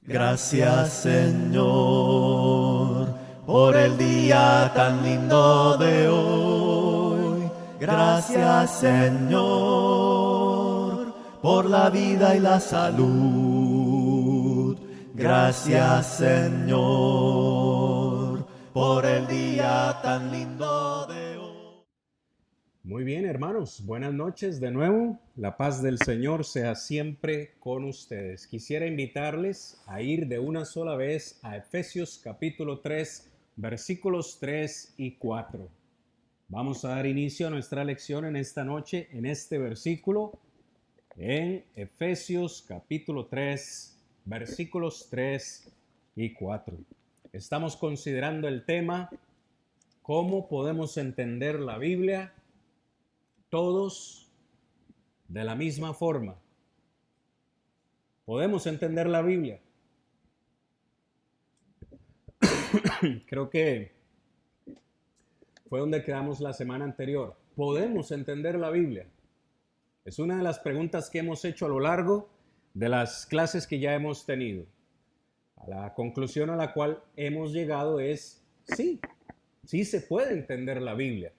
Gracias, Señor, por el día tan lindo de hoy. Gracias, Señor, por la vida y la salud. Gracias, Señor, por el día tan lindo de hoy. Muy bien, hermanos, buenas noches de nuevo. La paz del Señor sea siempre con ustedes. Quisiera invitarles a ir de una sola vez a Efesios capítulo 3, versículos 3 y 4. Vamos a dar inicio a nuestra lección en esta noche, en este versículo, en Efesios capítulo 3, versículos 3 y 4. Estamos considerando el tema, ¿cómo podemos entender la Biblia? Todos de la misma forma. ¿Podemos entender la Biblia? Creo que fue donde quedamos la semana anterior. ¿Podemos entender la Biblia? Es una de las preguntas que hemos hecho a lo largo de las clases que ya hemos tenido. A la conclusión a la cual hemos llegado es sí, sí se puede entender la Biblia.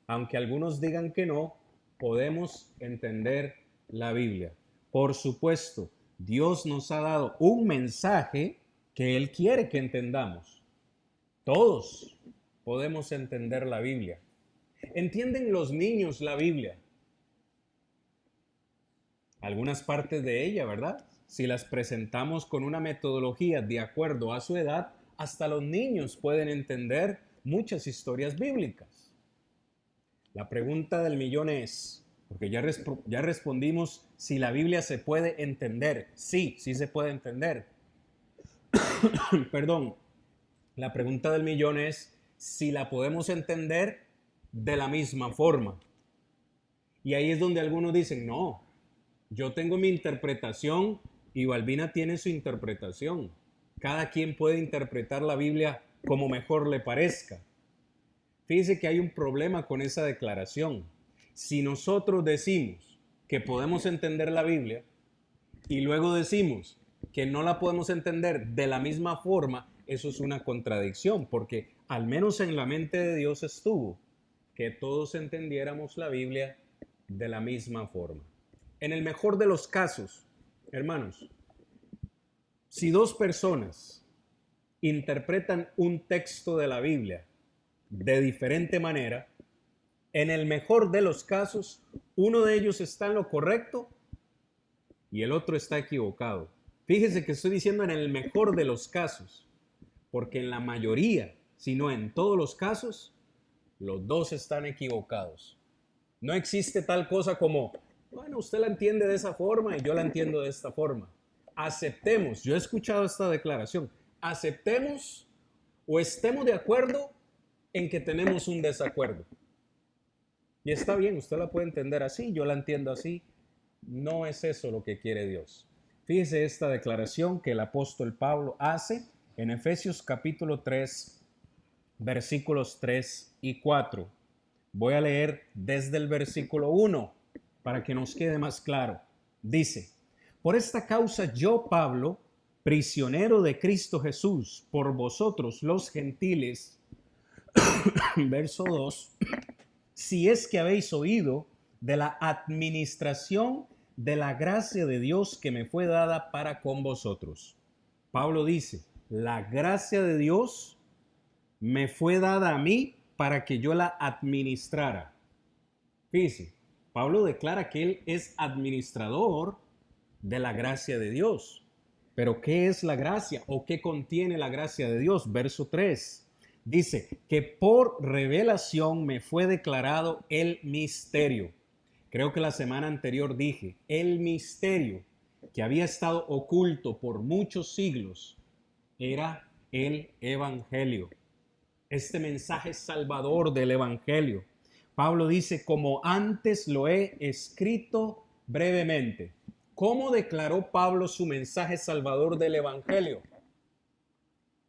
Aunque algunos digan que no, podemos entender la Biblia. Por supuesto, Dios nos ha dado un mensaje que Él quiere que entendamos. Todos podemos entender la Biblia. ¿Entienden los niños la Biblia? Algunas partes de ella, ¿verdad? Si las presentamos con una metodología de acuerdo a su edad, hasta los niños pueden entender muchas historias bíblicas. La pregunta del millón es, porque ya respondimos si la Biblia se puede entender. Sí, sí se puede entender. Perdón. La pregunta del millón es si la podemos entender de la misma forma. Y ahí es donde algunos dicen, no, yo tengo mi interpretación y Balbina tiene su interpretación. Cada quien puede interpretar la Biblia como mejor le parezca. Fíjese que hay un problema con esa declaración. Si nosotros decimos que podemos entender la Biblia y luego decimos que no la podemos entender de la misma forma, eso es una contradicción, porque al menos en la mente de Dios estuvo que todos entendiéramos la Biblia de la misma forma. En el mejor de los casos, hermanos, si dos personas interpretan un texto de la Biblia de diferente manera, en el mejor de los casos, uno de ellos está en lo correcto y el otro está equivocado. Fíjese que estoy diciendo en el mejor de los casos, porque en la mayoría, si no en todos los casos, los dos están equivocados. No existe tal cosa como, bueno, usted la entiende de esa forma y yo la entiendo de esta forma. Aceptemos, yo he escuchado esta declaración, aceptemos o estemos de acuerdo en que tenemos un desacuerdo. Y está bien, usted la puede entender así, yo la entiendo así. No es eso lo que quiere Dios. Fíjese esta declaración que el apóstol Pablo hace en Efesios capítulo 3, versículos 3 y 4. Voy a leer desde el versículo 1 para que nos quede más claro. Dice, por esta causa yo, Pablo, prisionero de Cristo Jesús, por vosotros los gentiles, verso 2, si es que habéis oído de la administración de la gracia de Dios que me fue dada para con vosotros. Pablo dice, la gracia de Dios me fue dada a mí para que yo la administrara. Fíjese, Pablo declara que él es administrador de la gracia de Dios. Pero ¿qué es la gracia o qué contiene la gracia de Dios? Verso 3. Dice que por revelación me fue declarado el misterio. Creo que la semana anterior dije, el misterio que había estado oculto por muchos siglos era el Evangelio. Este mensaje salvador del Evangelio. Pablo dice, como antes lo he escrito brevemente. ¿Cómo declaró Pablo su mensaje salvador del Evangelio?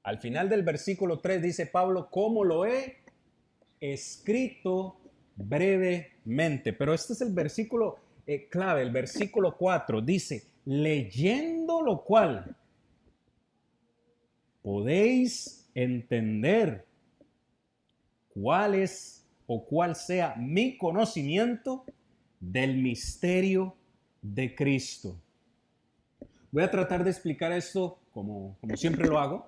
Al final del versículo 3 dice Pablo, ¿cómo lo he escrito brevemente? Pero este es el versículo clave, el versículo 4. Dice, leyendo lo cual podéis entender cuál es o cuál sea mi conocimiento del misterio de Cristo. Voy a tratar de explicar esto como siempre lo hago,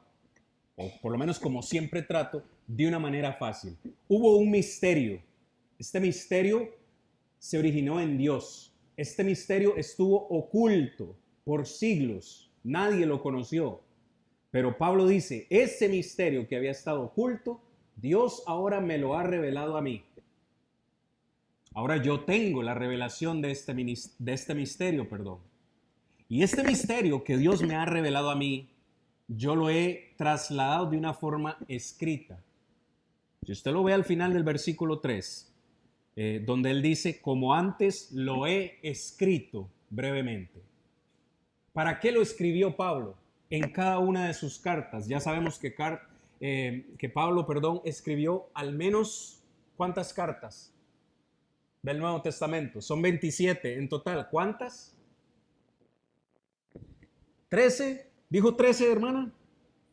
o por lo menos como siempre trato, de una manera fácil. Hubo un misterio. Este misterio se originó en Dios. Este misterio estuvo oculto por siglos. Nadie lo conoció. Pero Pablo dice, ese misterio que había estado oculto, Dios ahora me lo ha revelado a mí. Ahora yo tengo la revelación de este misterio, perdón. Y este misterio que Dios me ha revelado a mí, yo lo he trasladado de una forma escrita. Si usted lo ve al final del versículo 3, donde él dice, como antes lo he escrito brevemente. ¿Para qué lo escribió Pablo? En cada una de sus cartas. Ya sabemos que Pablo, escribió al menos, ¿cuántas cartas del Nuevo Testamento? Son 27 en total. ¿Cuántas? 13. ¿Dijo 13, hermana?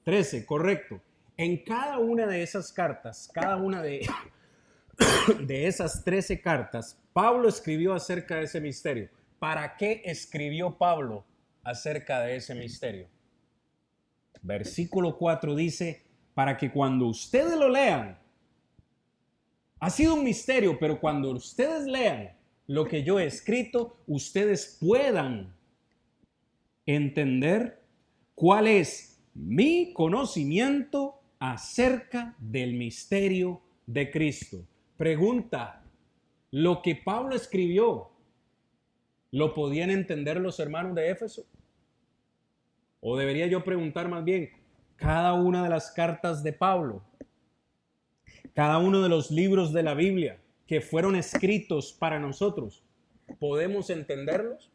13, correcto. En cada una de esas cartas, cada una de esas 13 cartas, Pablo escribió acerca de ese misterio. ¿Para qué escribió Pablo acerca de ese misterio? Versículo 4 dice, para que cuando ustedes lo lean, ha sido un misterio, pero cuando ustedes lean lo que yo he escrito, ustedes puedan entender cuál es mi conocimiento acerca del misterio de Cristo. Pregunta, ¿lo que Pablo escribió lo podían entender los hermanos de Éfeso? O debería yo preguntar más bien, cada una de las cartas de Pablo, cada uno de los libros de la Biblia que fueron escritos para nosotros, ¿podemos entenderlos?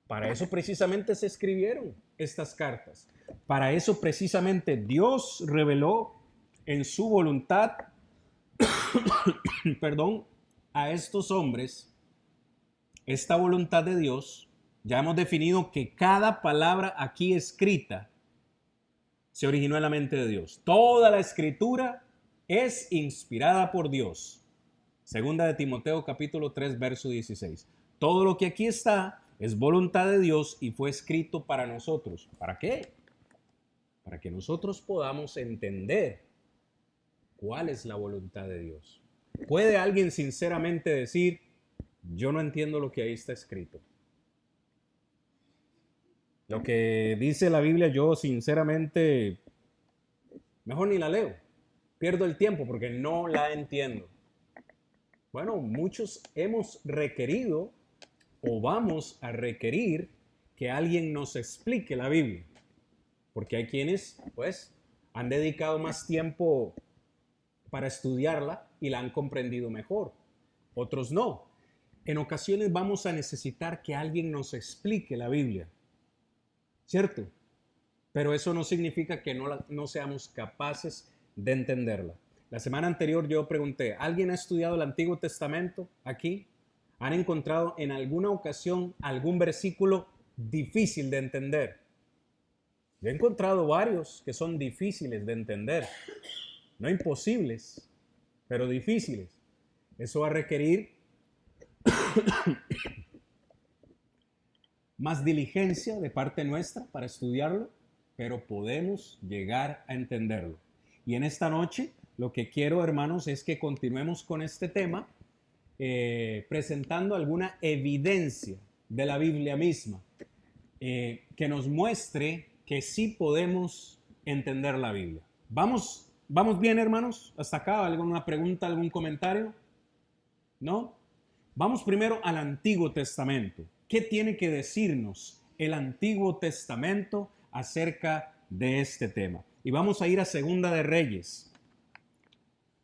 Para eso precisamente se escribieron estas cartas. Para eso precisamente Dios reveló en su voluntad, a estos hombres, esta voluntad de Dios. Ya hemos definido que cada palabra aquí escrita se originó en la mente de Dios. Toda la escritura es inspirada por Dios. Segunda de Timoteo capítulo 3, verso 16. Todo lo que aquí está es voluntad de Dios y fue escrito para nosotros. ¿Para qué? Para que nosotros podamos entender cuál es la voluntad de Dios. ¿Puede alguien sinceramente decir, yo no entiendo lo que ahí está escrito? Lo que dice la Biblia, yo sinceramente, mejor ni la leo. Pierdo el tiempo porque no la entiendo. Bueno, muchos hemos requerido o vamos a requerir que alguien nos explique la Biblia. Porque hay quienes, pues, han dedicado más tiempo para estudiarla y la han comprendido mejor. Otros no. En ocasiones vamos a necesitar que alguien nos explique la Biblia. ¿Cierto? Pero eso no significa que no seamos capaces de entenderla. La semana anterior yo pregunté, ¿alguien ha estudiado el Antiguo Testamento aquí? ¿Han encontrado en alguna ocasión algún versículo difícil de entender? Yo he encontrado varios que son difíciles de entender. No imposibles, pero difíciles. Eso va a requerir más diligencia de parte nuestra para estudiarlo, pero podemos llegar a entenderlo. Y en esta noche lo que quiero, hermanos, es que continuemos con este tema, presentando alguna evidencia de la Biblia misma, que nos muestre que sí podemos entender la Biblia. ¿Vamos bien, hermanos? ¿Hasta acá? ¿Alguna pregunta, algún comentario? ¿No? Vamos primero al Antiguo Testamento. ¿Qué tiene que decirnos el Antiguo Testamento acerca de este tema? Y vamos a ir a Segunda de Reyes.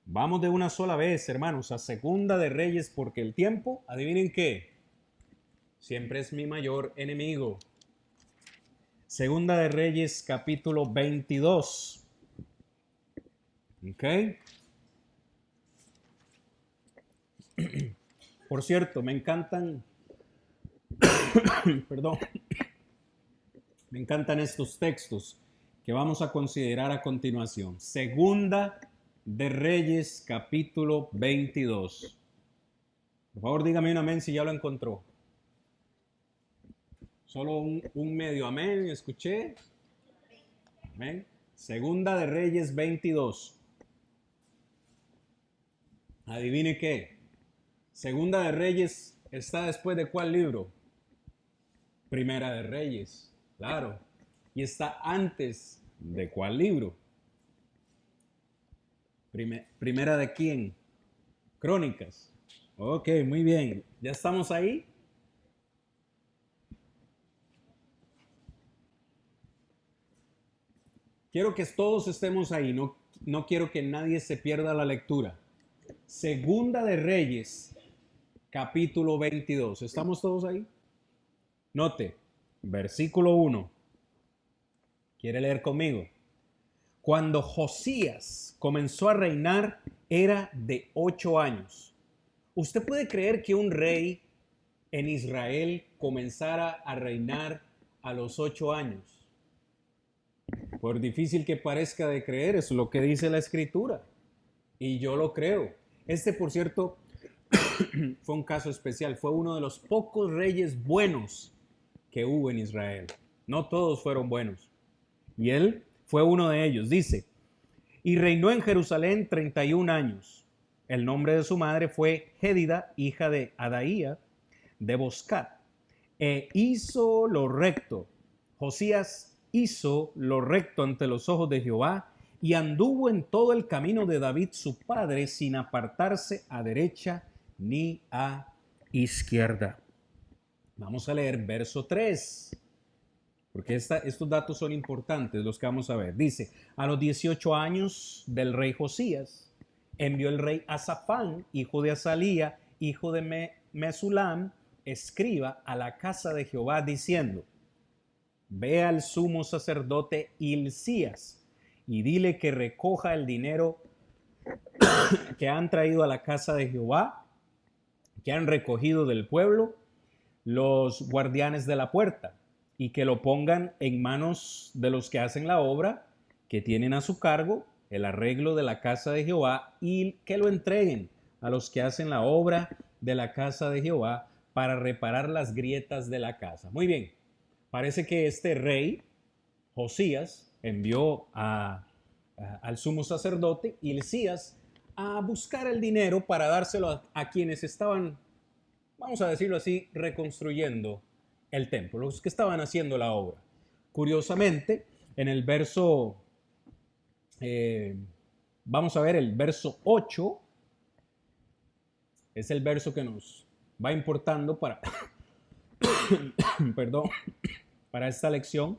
Vamos de una sola vez, hermanos, a Segunda de Reyes, porque el tiempo, adivinen qué, siempre es mi mayor enemigo. Segunda de Reyes, capítulo 22. ¿Ok? Por cierto, me encantan, me encantan estos textos que vamos a considerar a continuación. Segunda de Reyes, capítulo 22. Por favor, dígame un amén si ya lo encontró. Solo un medio amén, escuché. Amén. Segunda de Reyes 22. Adivine qué. Segunda de Reyes está después de ¿cuál libro? Primera de Reyes, claro. Y está antes de ¿cuál libro? Primera de quién? Crónicas. Ok, muy bien. ¿Ya estamos ahí? Quiero que todos estemos ahí. No quiero que nadie se pierda la lectura. Segunda de Reyes, capítulo 22. ¿Estamos todos ahí? Note, versículo 1. ¿Quiere leer conmigo? Cuando Josías comenzó a reinar, era de 8 años. ¿Usted puede creer que un rey en Israel comenzara a reinar a los 8 años? Por difícil que parezca de creer, es lo que dice la Escritura. Y yo lo creo. Por cierto, fue un caso especial. Fue uno de los pocos reyes buenos que hubo en Israel. No todos fueron buenos. Y él fue uno de ellos. Dice, y reinó en Jerusalén 31 años. El nombre de su madre fue Gédida, hija de Adaía, de Boscat. E hizo lo recto. Josías hizo lo recto ante los ojos de Jehová y anduvo en todo el camino de David su padre sin apartarse a derecha ni a izquierda. Vamos a leer verso 3, porque estos datos son importantes, los que vamos a ver. Dice, a los 18 años del rey Josías, envió el rey Asafán, hijo de Asalía, hijo de Mesulam, escriba a la casa de Jehová, diciendo, ve al sumo sacerdote Hilcías, y dile que recoja el dinero que han traído a la casa de Jehová, que han recogido del pueblo los guardianes de la puerta, y que lo pongan en manos de los que hacen la obra, que tienen a su cargo el arreglo de la casa de Jehová, y que lo entreguen a los que hacen la obra de la casa de Jehová para reparar las grietas de la casa. Muy bien, parece que este rey, Josías, envió al sumo sacerdote Hilcías a buscar el dinero para dárselo a quienes estaban, vamos a decirlo así, reconstruyendo el templo, los que estaban haciendo la obra. Curiosamente, en el verso, vamos a ver el verso 8, es el verso que nos va importando para, perdón, para esta lección.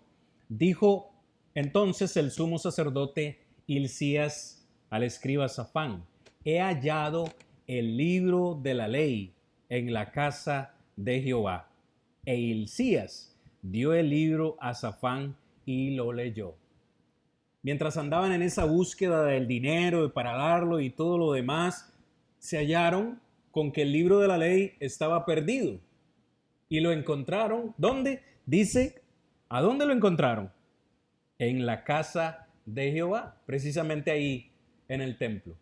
Dijo entonces el sumo sacerdote Hilcías al escriba Safán, he hallado el libro de la ley en la casa de Jehová. E Hilcías dio el libro a Safán y lo leyó. Mientras andaban en esa búsqueda del dinero para darlo y todo lo demás, se hallaron con que el libro de la ley estaba perdido. Y lo encontraron, ¿dónde? Dice, ¿a dónde lo encontraron? En la casa de Jehová, precisamente ahí en el templo.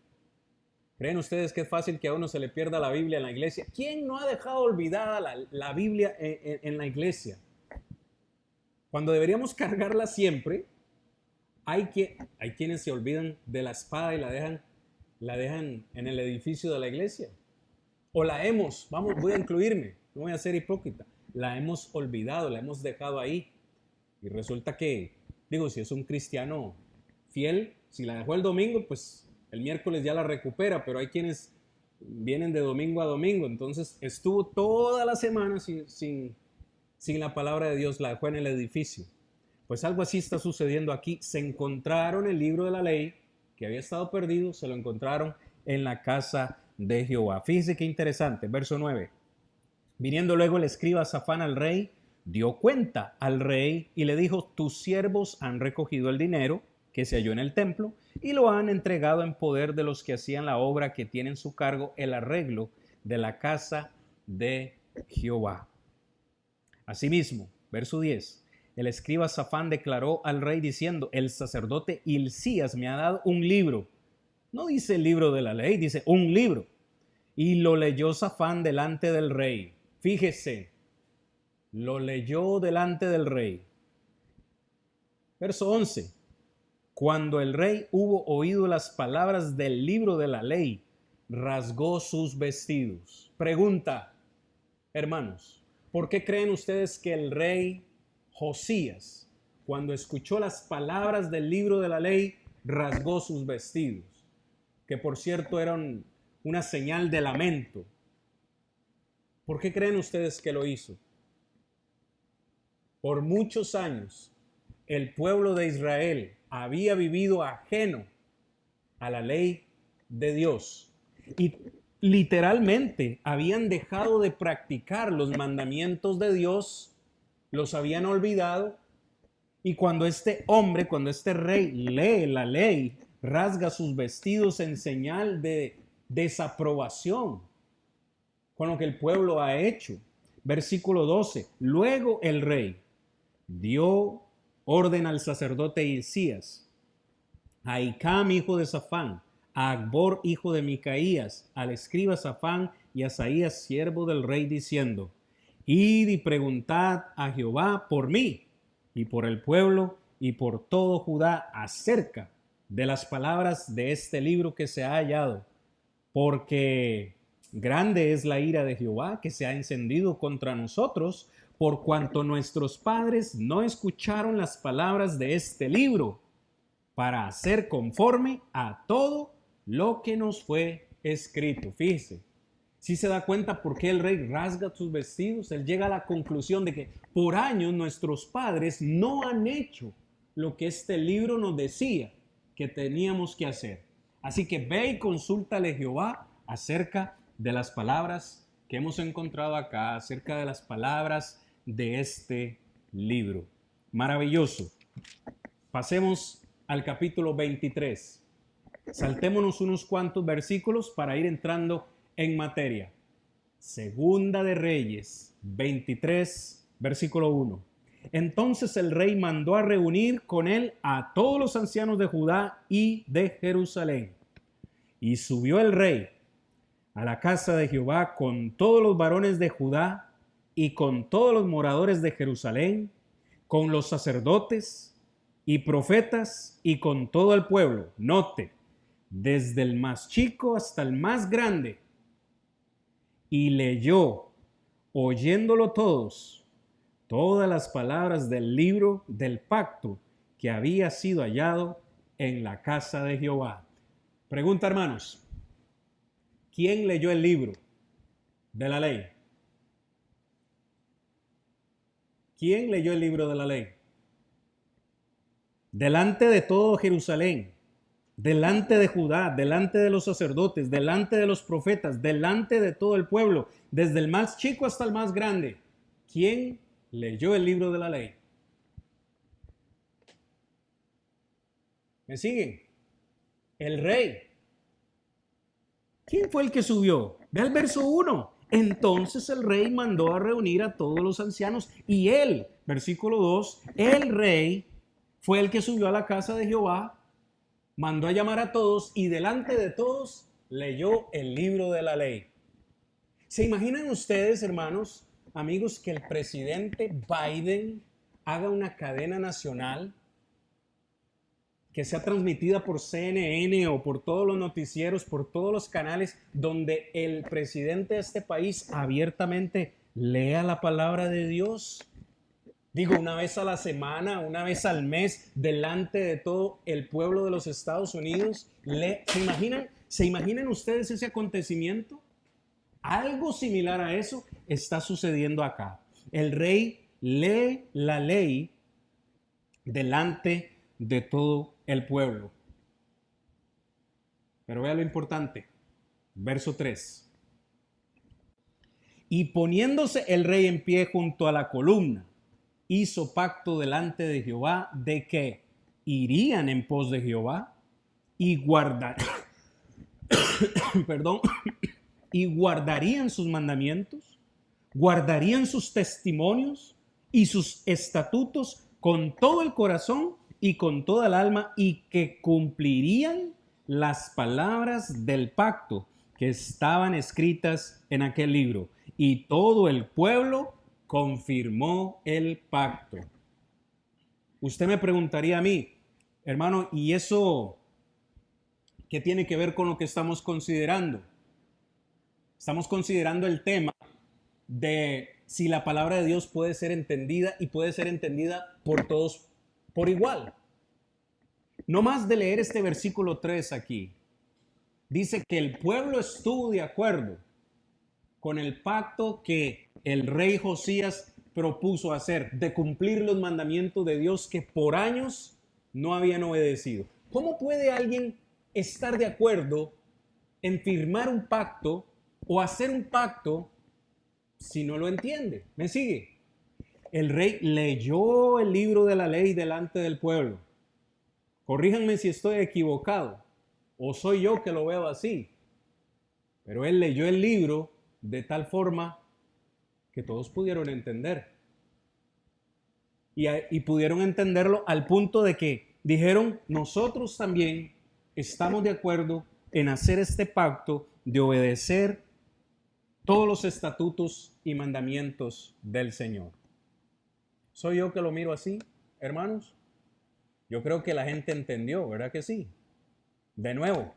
¿Creen ustedes que es fácil que a uno se le pierda la Biblia en la iglesia? ¿Quién no ha dejado olvidada la Biblia en la iglesia? Cuando deberíamos cargarla siempre, hay quienes se olvidan de la espada y la dejan en el edificio de la iglesia. O voy a incluirme, no voy a ser hipócrita, la hemos olvidado, la hemos dejado ahí. Y resulta que, si es un cristiano fiel, si la dejó el domingo, pues el miércoles ya la recupera, pero hay quienes vienen de domingo a domingo, entonces estuvo toda la semana sin la palabra de Dios, la dejó en el edificio. Pues algo así está sucediendo aquí. Se encontraron el libro de la ley, que había estado perdido, se lo encontraron en la casa de Jehová. Fíjense qué interesante, verso 9. Viniendo luego el escriba Safán al rey, dio cuenta al rey y le dijo, tus siervos han recogido el dinero que se halló en el templo y lo han entregado en poder de los que hacían la obra, que tienen su cargo el arreglo de la casa de Jehová. Asimismo, verso 10, el escriba Safán declaró al rey diciendo, el sacerdote Hilcías me ha dado un libro. No dice el libro de la ley, dice un libro. Y lo leyó Safán delante del rey. Fíjese, lo leyó delante del rey. Verso 11. Cuando el rey hubo oído las palabras del libro de la ley, rasgó sus vestidos. Pregunta, hermanos, ¿por qué creen ustedes que el rey Josías, cuando escuchó las palabras del libro de la ley, rasgó sus vestidos? Que por cierto eran una señal de lamento. ¿Por qué creen ustedes que lo hizo? Por muchos años, el pueblo de Israel había vivido ajeno a la ley de Dios y literalmente habían dejado de practicar los mandamientos de Dios, los habían olvidado, y cuando este hombre, cuando este rey lee la ley, rasga sus vestidos en señal de desaprobación con lo que el pueblo ha hecho. Versículo 12. Luego el rey dio orden al sacerdote Hilcías, a Ahicam, hijo de Safán, a Acbor, hijo de Micaías, al escriba Safán y a Asaías, siervo del rey, diciendo, id y preguntad a Jehová por mí y por el pueblo y por todo Judá acerca de las palabras de este libro que se ha hallado, porque grande es la ira de Jehová que se ha encendido contra nosotros, por cuanto nuestros padres no escucharon las palabras de este libro, para hacer conforme a todo lo que nos fue escrito. Fíjese, si se da cuenta por qué el rey rasga sus vestidos, él llega a la conclusión de que por años nuestros padres no han hecho lo que este libro nos decía que teníamos que hacer. Así que ve y consúltale a Jehová acerca de las palabras que hemos encontrado acá, acerca de las palabras de este libro. Maravilloso. Pasemos al capítulo 23. Saltémonos unos cuantos versículos para ir entrando en materia. Segunda de Reyes 23, versículo 1. Entonces el rey mandó a reunir con él a todos los ancianos de Judá y de Jerusalén. Y subió el rey a la casa de Jehová con todos los varones de Judá y con todos los moradores de Jerusalén, con los sacerdotes y profetas y con todo el pueblo. Note, desde el más chico hasta el más grande. Y leyó, oyéndolo todos, todas las palabras del libro del pacto que había sido hallado en la casa de Jehová. Pregunta, hermanos, ¿quién leyó el libro de la ley? ¿Quién leyó el libro de la ley? Delante de todo Jerusalén, delante de Judá, delante de los sacerdotes, delante de los profetas, delante de todo el pueblo, desde el más chico hasta el más grande. ¿Quién leyó el libro de la ley? ¿Me siguen? El rey. ¿Quién fue el que subió? Ve al verso 1. Entonces el rey mandó a reunir a todos los ancianos y él, versículo 2, el rey fue el que subió a la casa de Jehová, mandó a llamar a todos y delante de todos leyó el libro de la ley. ¿Se imaginan ustedes, hermanos, amigos, que el presidente Biden haga una cadena nacional que sea transmitida por CNN o por todos los noticieros, por todos los canales, donde el presidente de este país abiertamente lea la palabra de Dios? Digo, una vez a la semana, una vez al mes, delante de todo el pueblo de los Estados Unidos. ¿Se imaginan ustedes ese acontecimiento? Algo similar a eso está sucediendo acá. El rey lee la ley delante de todo el pueblo. Pero vea lo importante. Verso 3. Y poniéndose el rey en pie junto a la columna, hizo pacto delante de Jehová de que irían en pos de Jehová y y guardarían sus mandamientos, guardarían sus testimonios y sus estatutos con todo el corazón y con toda el alma, y que cumplirían las palabras del pacto que estaban escritas en aquel libro. Y todo el pueblo confirmó el pacto. Usted me preguntaría a mí, hermano, ¿y eso qué tiene que ver con lo que estamos considerando? Estamos considerando el tema de si la palabra de Dios puede ser entendida y puede ser entendida por todos por igual. No más de leer este versículo 3 aquí, dice que el pueblo estuvo de acuerdo con el pacto que el rey Josías propuso hacer, de cumplir los mandamientos de Dios que por años no habían obedecido. ¿Cómo puede alguien estar de acuerdo en firmar un pacto o hacer un pacto si no lo entiende? ¿Me sigue? El rey leyó el libro de la ley delante del pueblo. Corríjanme si estoy equivocado o soy yo que lo veo así. Pero él leyó el libro de tal forma que todos pudieron entender. Y pudieron entenderlo al punto de que dijeron, nosotros también estamos de acuerdo en hacer este pacto de obedecer todos los estatutos y mandamientos del Señor. ¿Soy yo que lo miro así, hermanos? Yo creo que la gente entendió, ¿verdad que sí? De nuevo,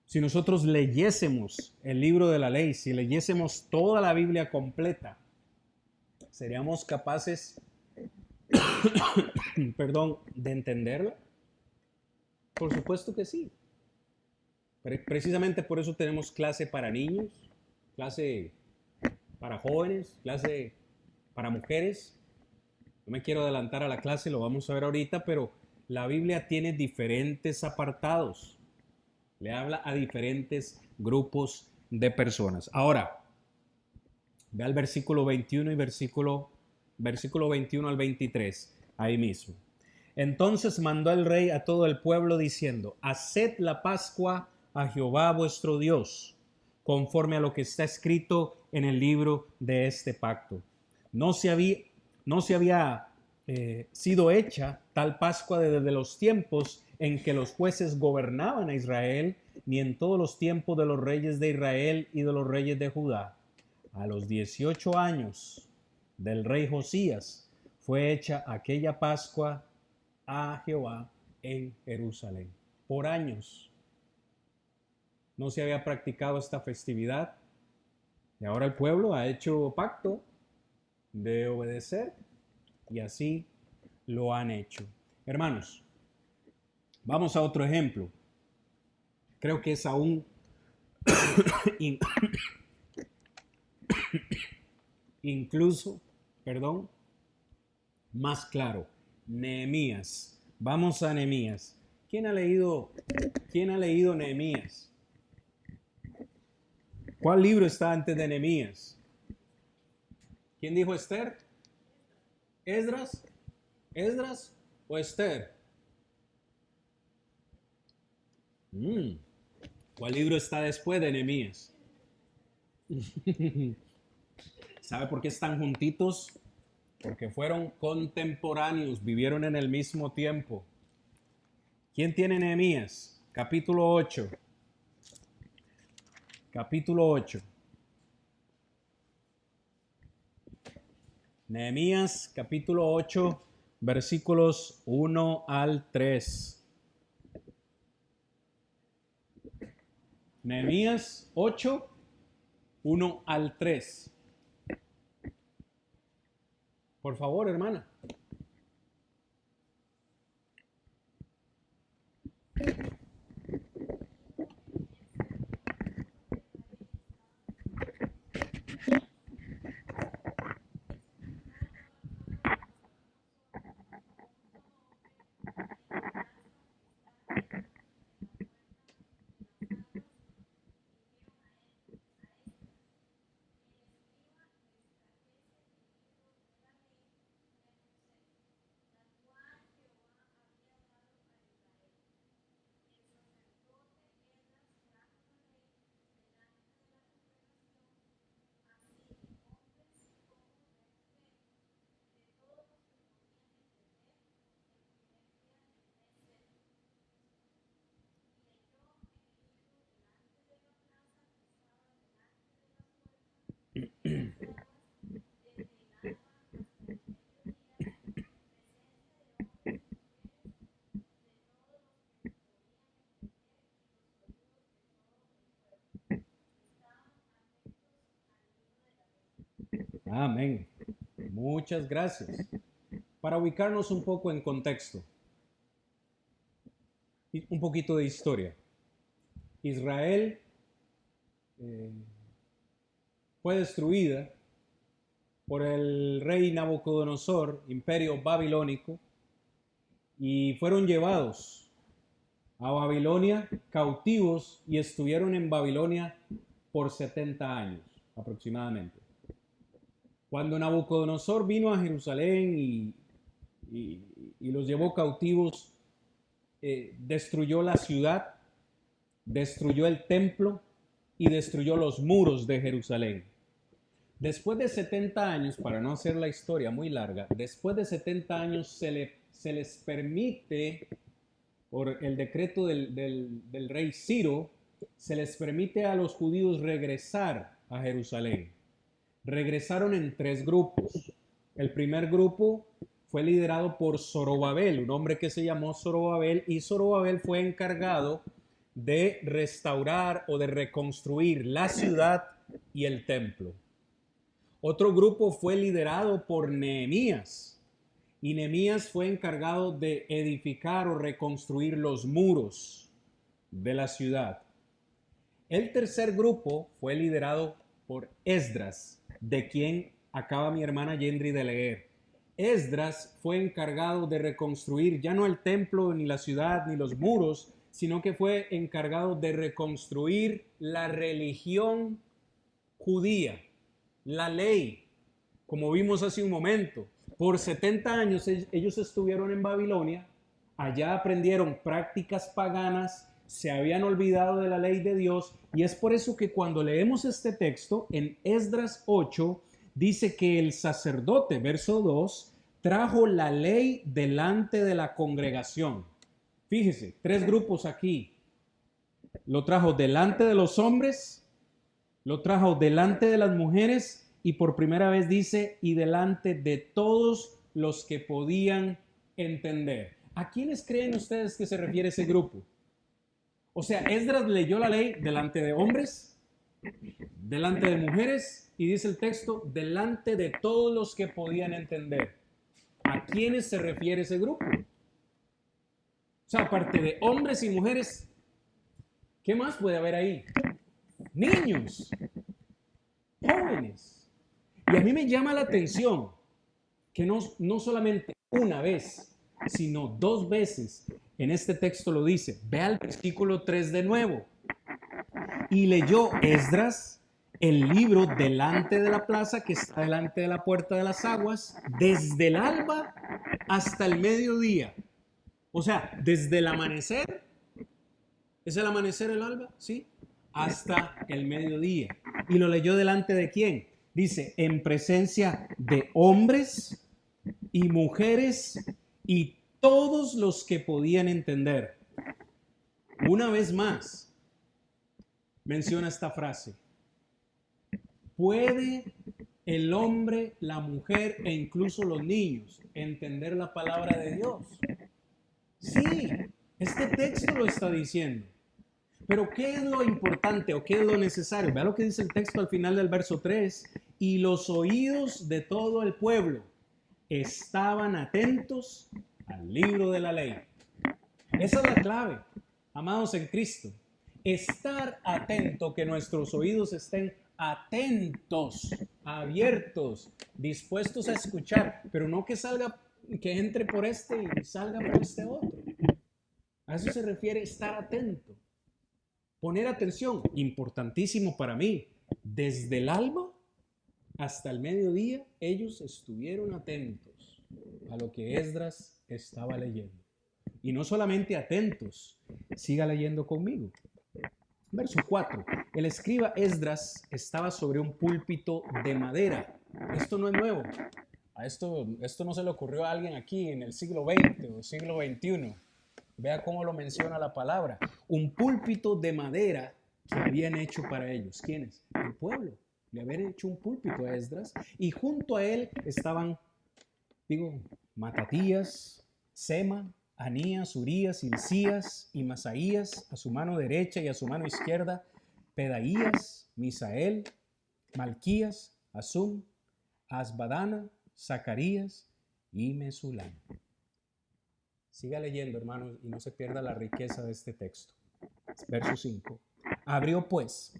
si nosotros leyésemos el libro de la ley, si leyésemos toda la Biblia completa, ¿seríamos capaces, de entenderla? Por supuesto que sí. Precisamente por eso tenemos clase para niños, clase para jóvenes, clase para mujeres. No me quiero adelantar a la clase, lo vamos a ver ahorita, pero la Biblia tiene diferentes apartados. Le habla a diferentes grupos de personas. Ahora, ve al versículo 21 y versículo 21 al 23, ahí mismo. Entonces mandó el rey a todo el pueblo diciendo, haced la Pascua a Jehová vuestro Dios, conforme a lo que está escrito en el libro de este pacto. No se había sido hecha tal Pascua desde los tiempos en que los jueces gobernaban a Israel, ni en todos los tiempos de los reyes de Israel y de los reyes de Judá. A los 18 años del rey Josías fue hecha aquella Pascua a Jehová en Jerusalén. Por años no se había practicado esta festividad y ahora el pueblo ha hecho pacto de obedecer y así lo han hecho. Hermanos, vamos a otro ejemplo. Creo que es aún incluso, más claro. Nehemías. Vamos a Nehemías. ¿Quién ha leído Nehemías? ¿Cuál libro está antes de Nehemías? ¿Quién dijo Esther? ¿Esdras? ¿Esdras o Esther? ¿Cuál libro está después de Nehemías? ¿Sabe por qué están juntitos? Porque fueron contemporáneos, vivieron en el mismo tiempo. ¿Quién tiene Nehemías? Capítulo 8. Capítulo 8. Nehemías, capítulo 8, versículos 1 al 3. Nehemías 8, 1 al 3. Por favor, hermana. Amén. Muchas gracias. Para ubicarnos un poco en contexto, y un poquito de historia. Israel fue destruida por el rey Nabucodonosor, imperio babilónico, y fueron llevados a Babilonia cautivos y estuvieron en Babilonia por 70 años aproximadamente. Cuando Nabucodonosor vino a Jerusalén y los llevó cautivos, destruyó la ciudad, destruyó el templo y destruyó los muros de Jerusalén. Después de 70 años, para no hacer la historia muy larga, después de 70 años se les permite, por el decreto del rey Ciro, se les permite a los judíos regresar a Jerusalén. Regresaron en 3 grupos. El primer grupo fue liderado por Zorobabel, un hombre que se llamó Zorobabel, y Zorobabel fue encargado de restaurar o de reconstruir la ciudad y el templo. Otro grupo fue liderado por Nehemías, y Nehemías fue encargado de edificar o reconstruir los muros de la ciudad. El tercer grupo fue liderado por Esdras, de quien acaba mi hermana Yendri de leer. Esdras fue encargado de reconstruir ya no el templo, ni la ciudad, ni los muros, sino que fue encargado de reconstruir la religión judía, la ley, como vimos hace un momento. Por 70 años ellos estuvieron en Babilonia, allá aprendieron prácticas paganas, se habían olvidado de la ley de Dios, y es por eso que cuando leemos este texto en Esdras 8, dice que el sacerdote, verso 2, trajo la ley delante de la congregación. Fíjese, 3 grupos aquí. Lo trajo delante de los hombres, lo trajo delante de las mujeres y por primera vez dice, y delante de todos los que podían entender. ¿A quiénes creen ustedes que se refiere ese grupo? O sea, Esdras leyó la ley delante de hombres, delante de mujeres, y dice el texto, delante de todos los que podían entender. ¿A quiénes se refiere ese grupo? O sea, aparte de hombres y mujeres, ¿qué más puede haber ahí? Niños, jóvenes. Y a mí me llama la atención que no solamente una vez, sino 2 veces en este texto lo dice. Ve al versículo 3 de nuevo. Y leyó Esdras el libro delante de la plaza que está delante de la puerta de las aguas, desde el alba hasta el mediodía. O sea, desde el amanecer, ¿es el amanecer el alba? Sí, hasta el mediodía. ¿Y lo leyó delante de quién? Dice, en presencia de hombres y mujeres y todos los que podían entender. Una vez más, menciona esta frase. ¿Puede el hombre, la mujer e incluso los niños entender la palabra de Dios? Sí, este texto lo está diciendo. Pero ¿qué es lo importante o qué es lo necesario? Vea lo que dice el texto al final del verso 3. Y los oídos de todo el pueblo estaban atentos al libro de la ley. Esa es la clave, amados en Cristo. Estar atento, que nuestros oídos estén atentos, abiertos, dispuestos a escuchar, pero no que salga, que entre por este y salga por este otro. A eso se refiere estar atento. Poner atención, importantísimo para mí. Desde el alba hasta el mediodía, ellos estuvieron atentos a lo que Esdras estaba leyendo. Y no solamente atentos, siga leyendo conmigo. Verso 4. El escriba Esdras estaba sobre un púlpito de madera. Esto no es nuevo. Esto no se le ocurrió a alguien aquí en el siglo XX o siglo XXI. Vea cómo lo menciona la palabra. Un púlpito de madera que habían hecho para ellos. ¿Quiénes? El pueblo. le habían hecho un púlpito a Esdras, y junto a él estaban, Matatías, Sema, Anías, Urías, Hilcías y Masaías a su mano derecha y a su mano izquierda, Pedaías, Misael, Malquías, Asum, Asbadana, Zacarías y Mesulam. Siga leyendo, hermanos, y no se pierda la riqueza de este texto. Verso 5. Abrió pues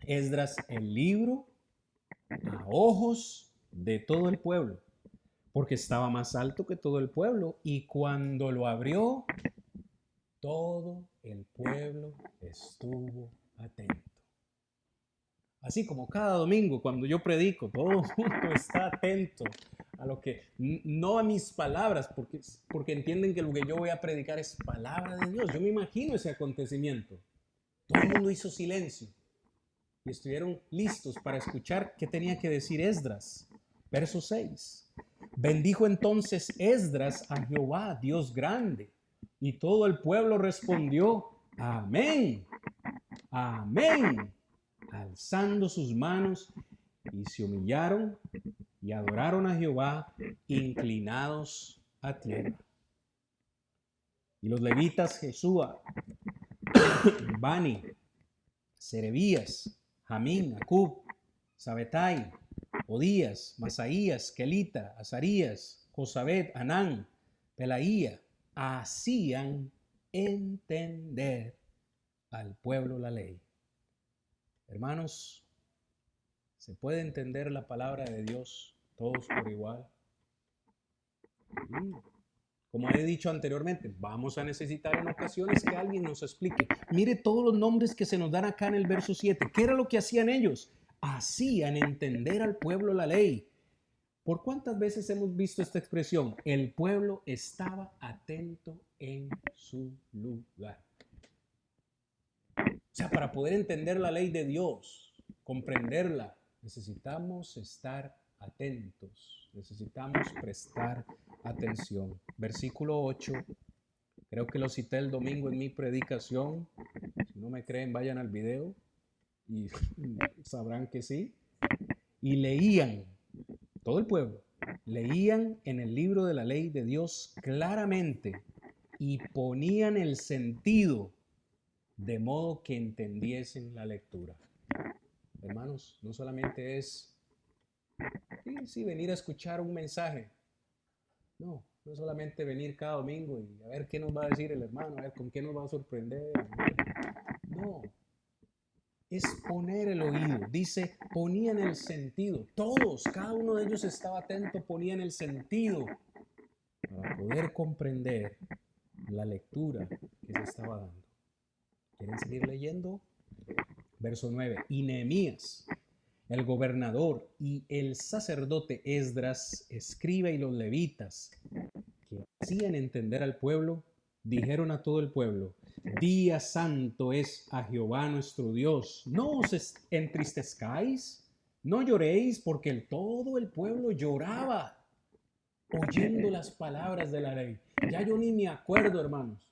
Esdras el libro a ojos de todo el pueblo, porque estaba más alto que todo el pueblo, y cuando lo abrió, todo el pueblo estuvo atento. Así como cada domingo cuando yo predico, todo el mundo está atento a lo que, no a mis palabras, porque entienden que lo que yo voy a predicar es palabra de Dios. Yo me imagino ese acontecimiento. Todo el mundo hizo silencio y estuvieron listos para escuchar qué tenía que decir Esdras. Verso 6. Bendijo entonces Esdras a Jehová, Dios grande, y todo el pueblo respondió, amén, amén, alzando sus manos, y se humillaron y adoraron a Jehová, inclinados a tierra. Y los levitas Jesúa, Bani, Serebías, Jamín, Acub, Sabetai, Odías, Masaías, Kelita, Azarías, Josabed, Anán, Pelaía, hacían entender al pueblo la ley. Hermanos, ¿se puede entender la palabra de Dios todos por igual? Como he dicho anteriormente, vamos a necesitar en ocasiones que alguien nos explique. Mire todos los nombres que se nos dan acá en el verso 7. ¿Qué era lo que hacían ellos? Hacían entender al pueblo la ley. ¿Por cuántas veces hemos visto esta expresión? El pueblo estaba atento en su lugar. O sea, para poder entender la ley de Dios, comprenderla, necesitamos estar atentos, necesitamos prestar atención. Versículo 8, creo que lo cité el domingo en mi predicación. Si no me creen, vayan al video y sabrán que sí. Y leían, todo el pueblo, leían en el libro de la ley de Dios claramente y ponían el sentido de modo que entendiesen la lectura. Hermanos, no solamente es venir a escuchar un mensaje. No es solamente venir cada domingo y a ver qué nos va a decir el hermano, a ver con qué nos va a sorprender. No, es poner el oído. Dice, ponían el sentido. Todos, cada uno de ellos estaba atento, ponían el sentido para poder comprender la lectura que se estaba dando. ¿Quieren seguir leyendo? Verso 9. Y Nehemías, el gobernador, y el sacerdote Esdras, escriba, y los levitas, que hacían entender al pueblo, dijeron a todo el pueblo, día santo es a Jehová nuestro Dios. No os entristezcáis, no lloréis, porque todo el pueblo lloraba oyendo las palabras de la ley. Ya yo ni me acuerdo, hermanos.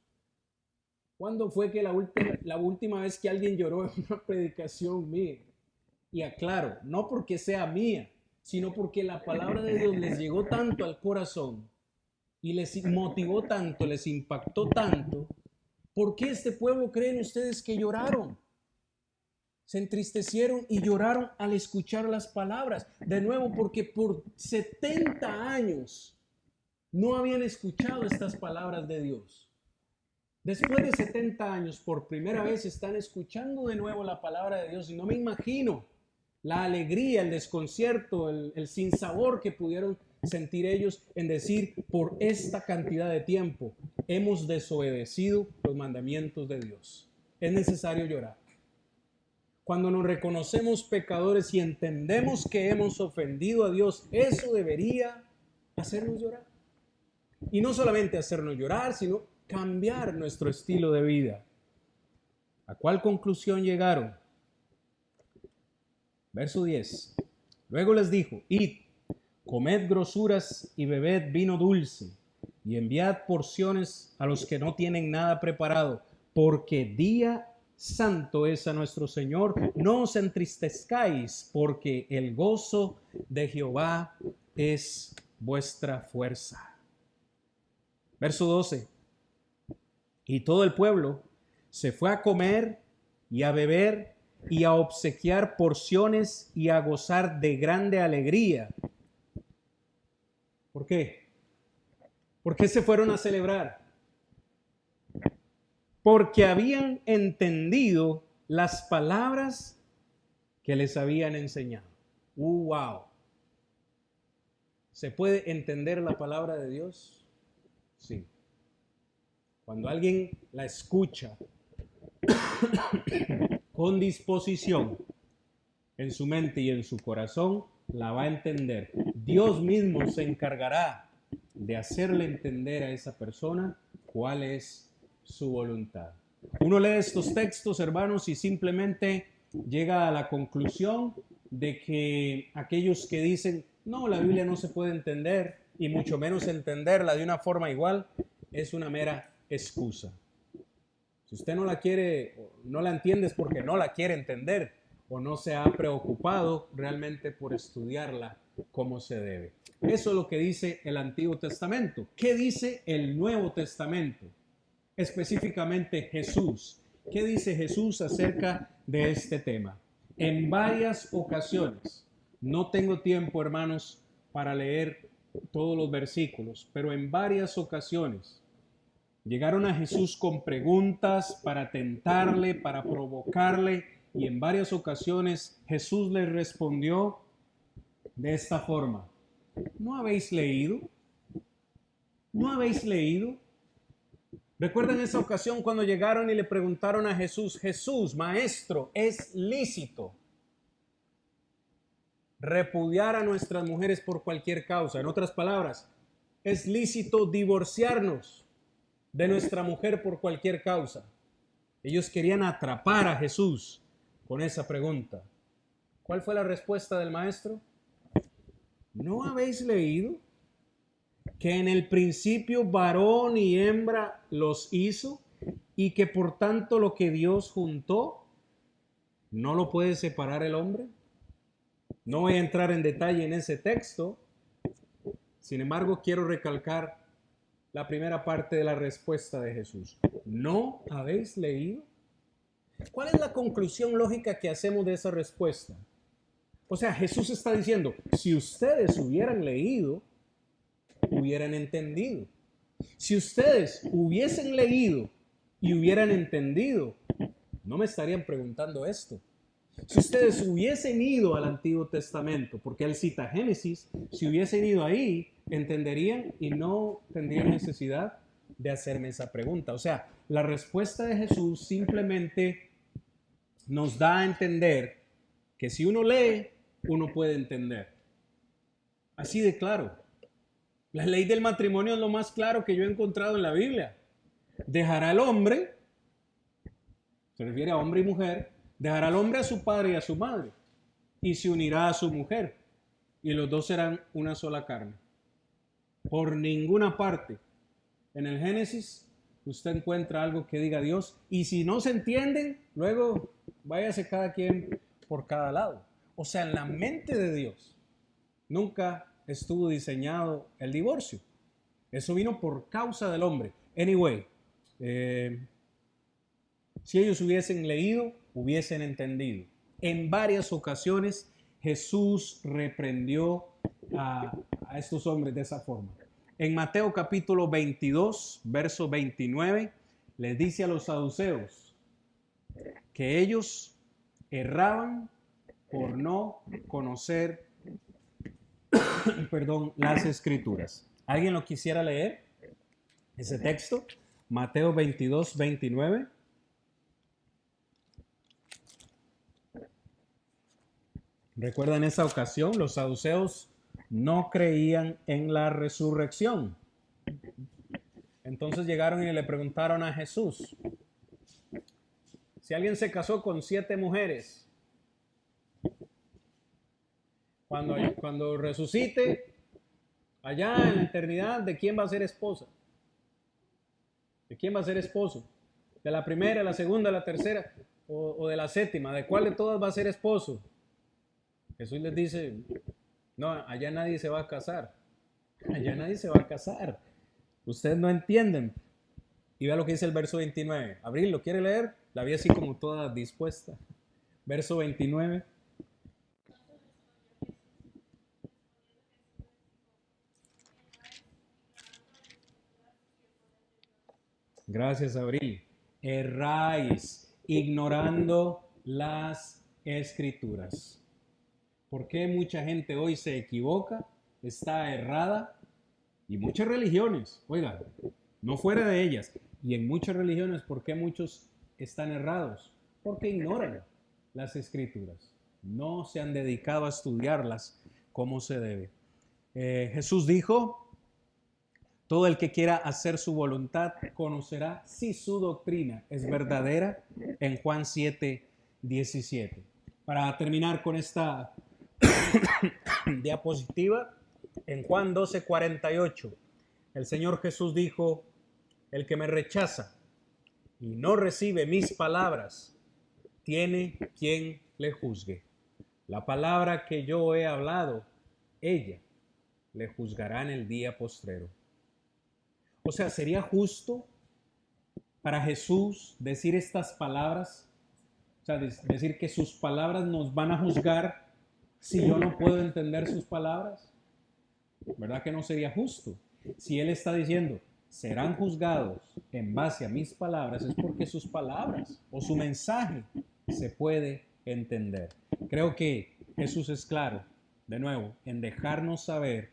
¿Cuándo fue que la última vez que alguien lloró en una predicación mía? Y aclaro, no porque sea mía, sino porque la palabra de Dios les llegó tanto al corazón y les motivó tanto, les impactó tanto. ¿Por qué este pueblo creen ustedes que lloraron? Se entristecieron y lloraron al escuchar las palabras. De nuevo, porque por 70 años no habían escuchado estas palabras de Dios. Después de 70 años, por primera vez están escuchando de nuevo la palabra de Dios, y no me imagino la alegría, el desconcierto, el sinsabor que pudieron sentir ellos en decir, por esta cantidad de tiempo hemos desobedecido los mandamientos de Dios. Es necesario llorar. Cuando nos reconocemos pecadores y entendemos que hemos ofendido a Dios, eso debería hacernos llorar. Y no solamente hacernos llorar, sino cambiar nuestro estilo de vida. ¿A cuál conclusión llegaron? Verso 10. Luego les dijo, id, comed grosuras y bebed vino dulce, y enviad porciones a los que no tienen nada preparado, porque día santo es a nuestro Señor. No os entristezcáis, porque el gozo de Jehová es vuestra fuerza. Verso 12. Y todo el pueblo se fue a comer y a beber y a obsequiar porciones y a gozar de grande alegría. ¿Por qué? ¿Por qué se fueron a celebrar? Porque habían entendido las palabras que les habían enseñado. ¡Wow! ¿Se puede entender la palabra de Dios? Sí. Cuando alguien la escucha con disposición en su mente y en su corazón, la va a entender. Dios mismo se encargará de hacerle entender a esa persona cuál es su voluntad. Uno lee estos textos, hermanos, y simplemente llega a la conclusión de que aquellos que dicen, no, la Biblia no se puede entender, y mucho menos entenderla de una forma igual, es una mera excusa. Si usted no la quiere, no la entiende, es porque no la quiere entender o no se ha preocupado realmente por estudiarla como se debe. Eso es lo que dice el Antiguo Testamento. ¿Qué dice el Nuevo Testamento? Específicamente Jesús. ¿Qué dice Jesús acerca de este tema? En varias ocasiones, no tengo tiempo, hermanos, para leer todos los versículos, pero en varias ocasiones llegaron a Jesús con preguntas para tentarle, para provocarle, y en varias ocasiones Jesús les respondió de esta forma: ¿no habéis leído? ¿No habéis leído? ¿Recuerdan esa ocasión cuando llegaron y le preguntaron a Jesús: Jesús, maestro, ¿es lícito repudiar a nuestras mujeres por cualquier causa? En otras palabras, ¿es lícito divorciarnos de nuestra mujer por cualquier causa? Ellos querían atrapar a Jesús con esa pregunta. ¿Cuál fue la respuesta del maestro? ¿No habéis leído que en el principio varón y hembra los hizo, y que por tanto lo que Dios juntó no lo puede separar el hombre? No voy a entrar en detalle en ese texto. Sin embargo, quiero recalcar la primera parte de la respuesta de Jesús. ¿No habéis leído? ¿Cuál es la conclusión lógica que hacemos de esa respuesta? O sea, Jesús está diciendo, si ustedes hubieran leído, hubieran entendido. Si ustedes hubiesen leído y hubieran entendido, no me estarían preguntando esto. Si ustedes hubiesen ido al Antiguo Testamento, porque él cita Génesis, si hubiesen ido ahí, entenderían y no tendrían necesidad de hacerme esa pregunta. O sea, la respuesta de Jesús simplemente nos da a entender que si uno lee, uno puede entender. Así de claro. La ley del matrimonio es lo más claro que yo he encontrado en la Biblia. Dejará al hombre, se refiere a hombre y mujer, dejará al hombre a su padre y a su madre, y se unirá a su mujer, y los dos serán una sola carne. Por ninguna parte en el Génesis usted encuentra algo que diga Dios, y si no se entienden, luego váyase cada quien por cada lado. O sea, en la mente de Dios nunca estuvo diseñado el divorcio. Eso vino por causa del hombre. Anyway, si ellos hubiesen leído, hubiesen entendido. En varias ocasiones Jesús reprendió a estos hombres de esa forma. En Mateo capítulo 22, verso 29, les dice a los saduceos que ellos erraban por no conocer las Escrituras. ¿Alguien lo quisiera leer? Ese texto, Mateo 22, 29. ¿Recuerdan esa ocasión? Los saduceos no creían en la resurrección. Entonces llegaron y le preguntaron a Jesús: si alguien se casó con 7 mujeres, cuando resucite allá en la eternidad, ¿de quién va a ser esposa? ¿De quién va a ser esposo? ¿De la primera, de la segunda, de la tercera o de la séptima? ¿De cuál de todas va a ser esposo? Jesús les dice, no, allá nadie se va a casar. Allá nadie se va a casar. Ustedes no entienden. Y vea lo que dice el verso 29. Abril, ¿lo quiere leer? La vi así como toda dispuesta. Verso 29. Gracias, Abril. Erráis, ignorando las escrituras. ¿Por qué mucha gente hoy se equivoca? Está errada. Y muchas religiones, oiga, no fuera de ellas. Y en muchas religiones, ¿por qué muchos están errados? Porque ignoran las escrituras. No se han dedicado a estudiarlas como se debe. Jesús dijo, todo el que quiera hacer su voluntad conocerá si su doctrina es verdadera, en Juan 7:17. Para terminar con esta diapositiva, en Juan 12:48, el Señor Jesús dijo, el que me rechaza y no recibe mis palabras, tiene quien le juzgue. La palabra que yo he hablado, ella le juzgará en el día postrero. O sea, ¿sería justo para Jesús decir estas palabras? O sea, decir que sus palabras nos van a juzgar si yo no puedo entender sus palabras. ¿Verdad que no sería justo? Si Él está diciendo, serán juzgados en base a mis palabras, es porque sus palabras o su mensaje se puede entender. Creo que Jesús es claro, de nuevo, en dejarnos saber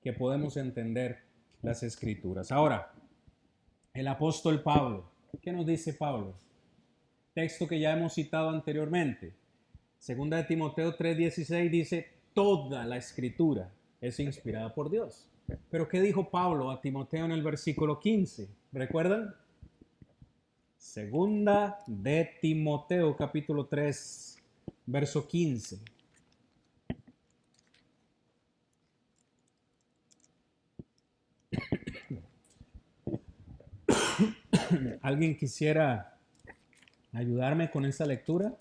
que podemos entender las escrituras. Ahora, el apóstol Pablo, ¿qué nos dice Pablo? Texto que ya hemos citado anteriormente. Segunda de Timoteo 3:16 dice, toda la escritura es inspirada por Dios. Pero ¿qué dijo Pablo a Timoteo en el versículo 15? ¿Recuerdan? Segunda de Timoteo capítulo 3, verso 15. ¿Alguien quisiera ayudarme con esta lectura?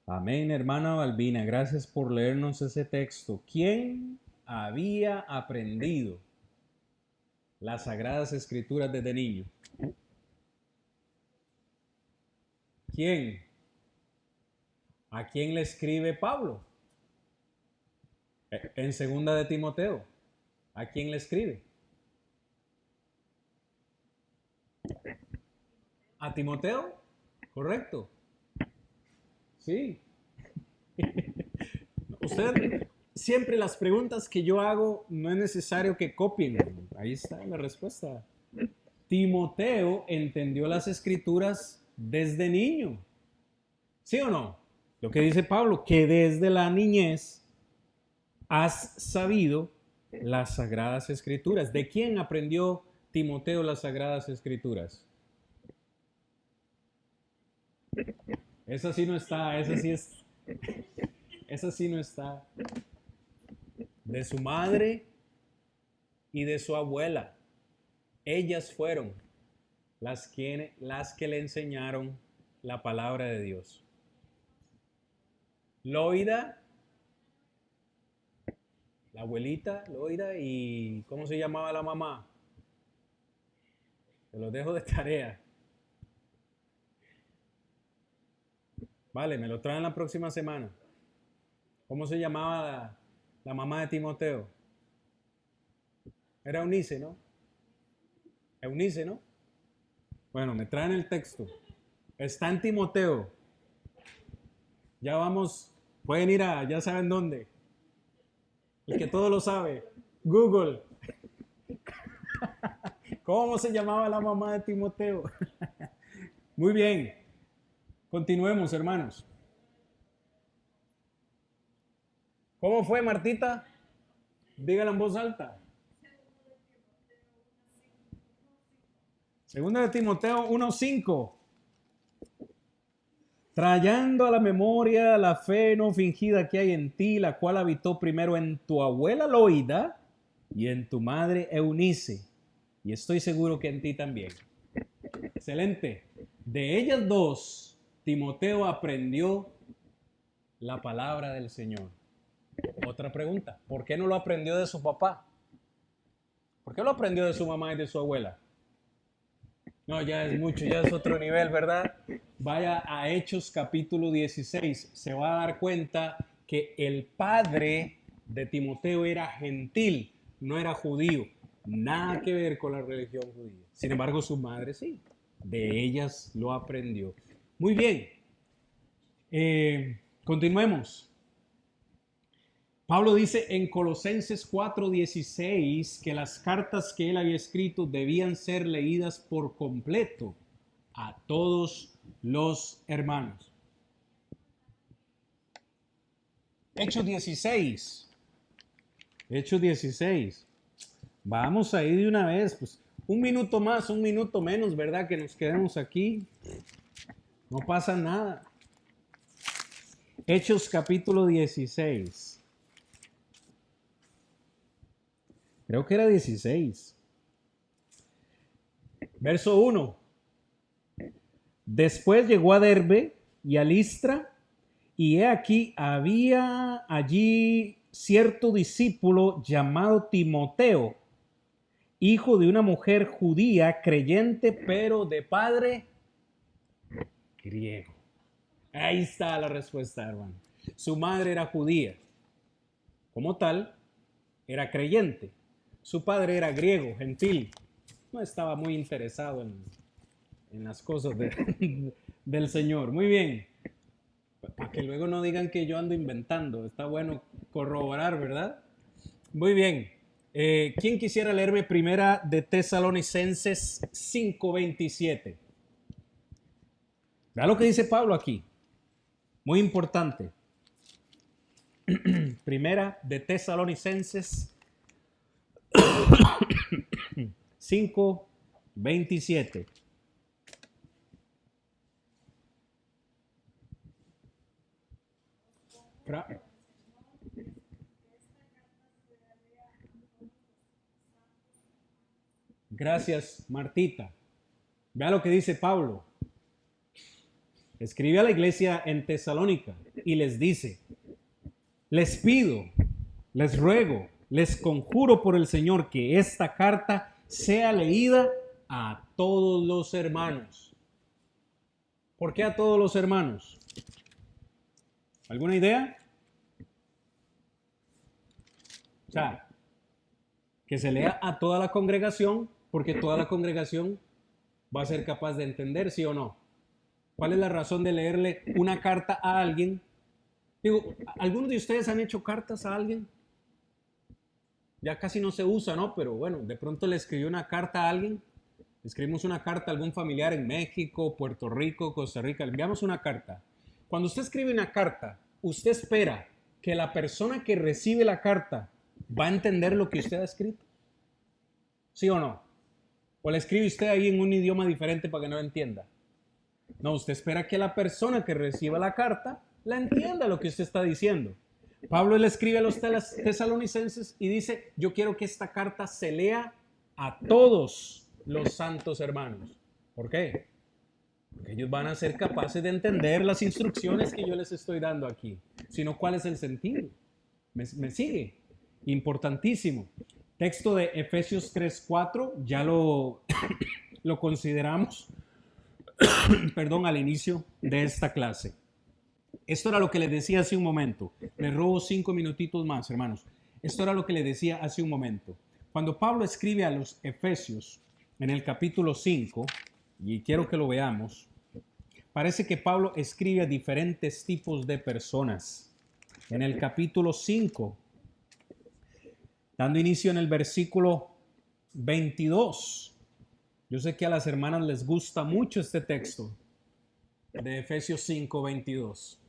Amén, hermana Balbina, gracias por leernos ese texto. ¿Quién había aprendido las Sagradas Escrituras desde niño? ¿Quién? ¿A quién le escribe Pablo? En segunda de Timoteo. ¿A quién le escribe? ¿A Timoteo? Correcto. Sí. Usted, siempre las preguntas que yo hago, no es necesario que copien. Ahí está la respuesta. Timoteo entendió las escrituras desde niño. ¿Sí o no? Lo que dice Pablo, que desde la niñez has sabido las Sagradas Escrituras. ¿De quién aprendió Timoteo las Sagradas Escrituras? Esa sí no está, esa sí no está. De su madre y de su abuela. Ellas fueron las que le enseñaron la palabra de Dios. Loida, la abuelita Loida, y ¿cómo se llamaba la mamá? Se los dejo de tarea. Vale, me lo traen la próxima semana. ¿Cómo se llamaba la mamá de Timoteo? Era Eunice, ¿no? Eunice, ¿no? Bueno, me traen el texto. Está en Timoteo. Ya vamos, pueden ir a, ya saben dónde. El que todo lo sabe. Google. ¿Cómo se llamaba la mamá de Timoteo? Muy bien. Continuemos, hermanos. ¿Cómo fue, Martita? Dígala en voz alta. Segunda de Timoteo 1:5. trayendo a la memoria la fe no fingida que hay en ti, la cual habitó primero en tu abuela Loida y en tu madre Eunice, y estoy seguro que en ti también. Excelente. De ellas dos, Timoteo aprendió la palabra del Señor. Otra pregunta, ¿por qué no lo aprendió de su papá? ¿Por qué lo aprendió de su mamá y de su abuela? No, ya es mucho, ya es otro nivel, ¿verdad? Vaya a Hechos capítulo 16, se va a dar cuenta que el padre de Timoteo era gentil, no era judío, nada que ver con la religión judía. Sin embargo, su madre sí, de ellas lo aprendió. Muy bien, continuemos. Pablo dice en Colosenses 4:16 que las cartas que él había escrito debían ser leídas por completo a todos los hermanos. Hechos 16. Hechos 16. Vamos a ir de una vez, pues un minuto más, un minuto menos, ¿verdad? Que nos quedemos aquí. No pasa nada. Hechos capítulo 16. Creo que era 16. Verso 1. Después llegó a Derbe y a Listra, y he aquí había allí cierto discípulo llamado Timoteo, hijo de una mujer judía, creyente, pero de padre griego. Ahí está la respuesta, hermano. Su madre era judía. Como tal, era creyente. Su padre era griego, gentil. No estaba muy interesado en las cosas del Señor. Muy bien. Para que luego no digan que yo ando inventando. Está bueno corroborar, ¿verdad? Muy bien. ¿Quién quisiera leerme primera de Tesalonicenses 5:27? Vea lo que dice Pablo aquí. Muy importante. Primera de Tesalonicenses 5:27. Gracias, Martita. Vea lo que dice Pablo. Escribe a la iglesia en Tesalónica y les dice: les pido, les ruego, les conjuro por el Señor que esta carta sea leída a todos los hermanos. ¿Por qué a todos los hermanos? ¿Alguna idea? O sea, que se lea a toda la congregación, porque toda la congregación va a ser capaz de entender, ¿sí o no? ¿Cuál es la razón de leerle una carta a alguien? Digo, ¿algunos de ustedes han hecho cartas a alguien? Ya casi no se usa, ¿no? Pero bueno, de pronto le escribió una carta a alguien. Escribimos una carta a algún familiar en México, Puerto Rico, Costa Rica. Le enviamos una carta. Cuando usted escribe una carta, usted espera que la persona que recibe la carta va a entender lo que usted ha escrito. ¿Sí o no? ¿O le escribe usted ahí en un idioma diferente para que no entienda? No, usted espera que la persona que reciba la carta la entienda lo que usted está diciendo. Pablo le escribe a los tesalonicenses y dice: yo quiero que esta carta se lea a todos los santos hermanos. ¿Por qué? Porque ellos van a ser capaces de entender las instrucciones que yo les estoy dando aquí. Sino, ¿cuál es el sentido? ¿Me sigue? Importantísimo. Texto de Efesios 3:4, ya lo consideramos, perdón, al inicio de esta clase. Esto era lo que les decía hace un momento. Les robo 5 minutitos más, hermanos. Esto era lo que les decía hace un momento. Cuando Pablo escribe a los Efesios en el capítulo 5, y quiero que lo veamos, parece que Pablo escribe a diferentes tipos de personas. En el capítulo 5, dando inicio en el versículo 22. Yo sé que a las hermanas les gusta mucho este texto de Efesios 5:22.